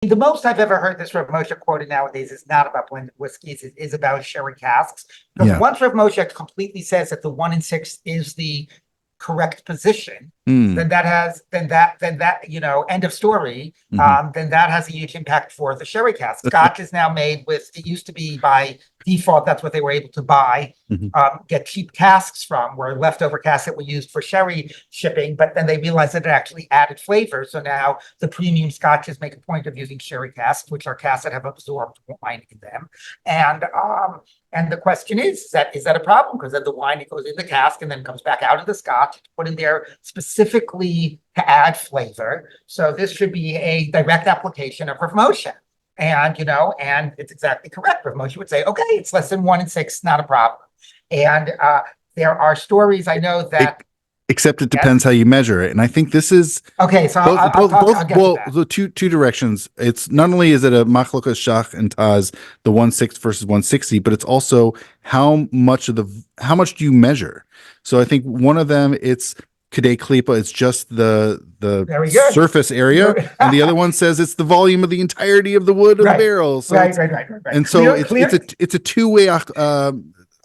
The most I've ever heard this Rav Moshe quoted nowadays is not about blended whiskeys, it is about sherry casks. Because once Rav Moshe completely says that the 1 in 6 is the correct position, then that end of story. Then that has a huge impact for the sherry cask. Scotch is now made with, it used to be by default, that's what they were able to buy, get cheap casks from, were leftover casks that were used for sherry shipping, but then they realized that it actually added flavor. So now the premium scotches make a point of using sherry casks, which are casks that have absorbed wine in them. And the question is that a problem? Because then the wine, it goes in the cask and then comes back out of the scotch, put in there specifically to add flavor. So this should be a direct application of Rav Moshe. And it's exactly correct. Rav Moshe would say, okay, it's less than 1 in 6, not a problem. And there are stories I know that. Except it depends how you measure it, and I think this is okay. So the two directions. It's not only is it a machlokas shach and taz, the 1/6 versus 160, but it's also how much do you measure? So I think one of them, it's Kadei Klipa, it's just the surface area, and the other one says it's the volume of the entirety of the wood of the barrel. So right. And so it's a two-way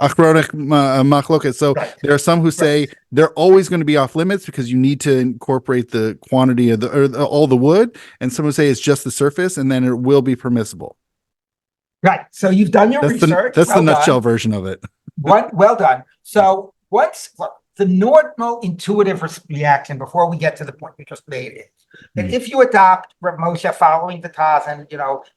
achronic machloket. So there are some who say they're always going to be off limits because you need to incorporate the quantity of all the wood, and some who say it's just the surface, and then it will be permissible. Right. So you've done your research. That's the nutshell version of it. Well done. So the normal intuitive reaction before we get to the point we just made is that if you adopt Rav Moshe following the Taz, and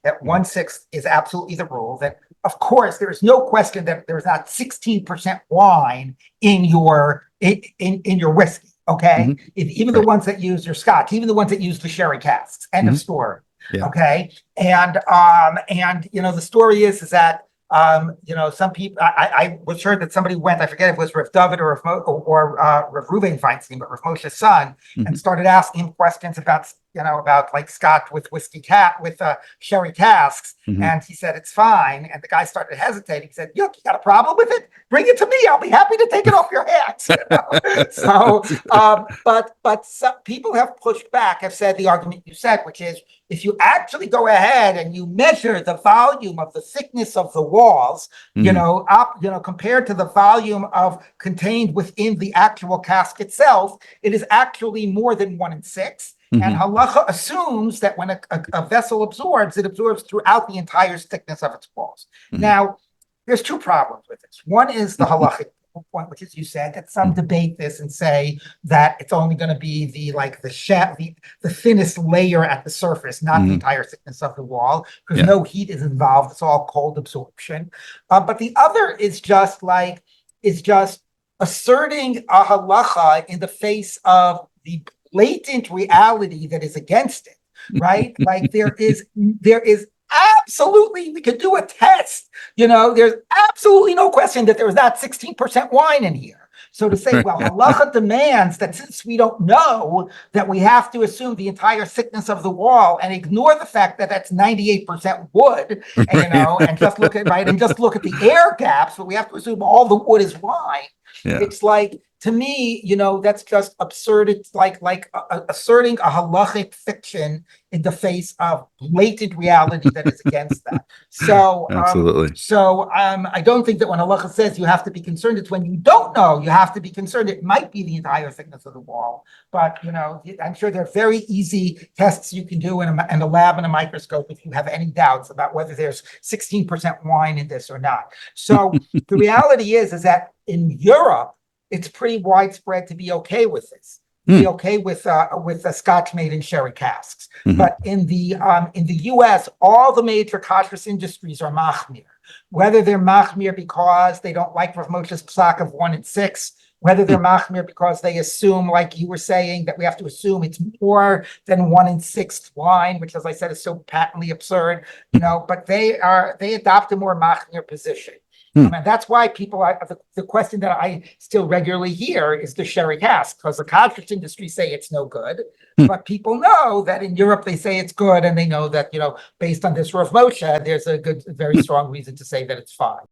that 1/6 is absolutely the rule, that of course there is no question that there's not 16% wine in your whiskey. Okay, even the ones that use your scotch, even the ones that use the sherry casks. End of story. Yeah. Okay, and the story is that some people, I was heard that somebody went, I forget if it was Rav David or Rav Feinstein, but Rav Moshe's son, and started asking him questions about like scotch with sherry casks. And he said, it's fine. And the guy started hesitating. He said, you got a problem with it? Bring it to me. I'll be happy to take it off your hands. So, but some people have pushed back, have said the argument you said, which is if you actually go ahead and you measure the volume of the thickness of the walls, compared to the volume of contained within the actual cask itself, it is actually more than 1 in 6. And halacha assumes that when a vessel absorbs, it absorbs throughout the entire thickness of its walls. Now, there's two problems with this. One is the halachic point, which is you said that some debate this and say that it's only going to be the thinnest layer at the surface, not the entire thickness of the wall, because no heat is involved. It's all cold absorption. But the other is just asserting a halacha in the face of the latent reality that is against it, right? Like there is absolutely, we could do a test, there's absolutely no question that there's not 16% wine in here. So to say, well, halacha demands that since we don't know, that we have to assume the entire thickness of the wall and ignore the fact that that's 98% wood, and just look at the air gaps, but we have to assume all the wood is wine. Yeah. It's like, to me, that's just absurd. It's like asserting a halachic fiction in the face of blatant reality that is against that. So, absolutely. I don't think that when halacha says you have to be concerned, it's when you don't know you have to be concerned. It might be the entire thickness of the wall, but I'm sure there are very easy tests you can do in a lab and a microscope if you have any doubts about whether there's 16% wine in this or not. So the reality is that in Europe, it's pretty widespread to be okay with this. Be okay with a scotch made in sherry casks. But in the U.S., all the major kashrus industries are machmir. Whether they're machmir because they don't like Rav Moshe's psak of 1 in 6, whether they're machmir because they assume, like you were saying, that we have to assume it's more than 1 in 6 wine, which, as I said, is so patently absurd. But they adopt a more machmir position. And that's why the question that I still regularly hear is the sherry cask, because the kashrus industry say it's no good, but people know that in Europe they say it's good, and they know that, based on this Rav Moshe, there's a very strong reason to say that it's fine.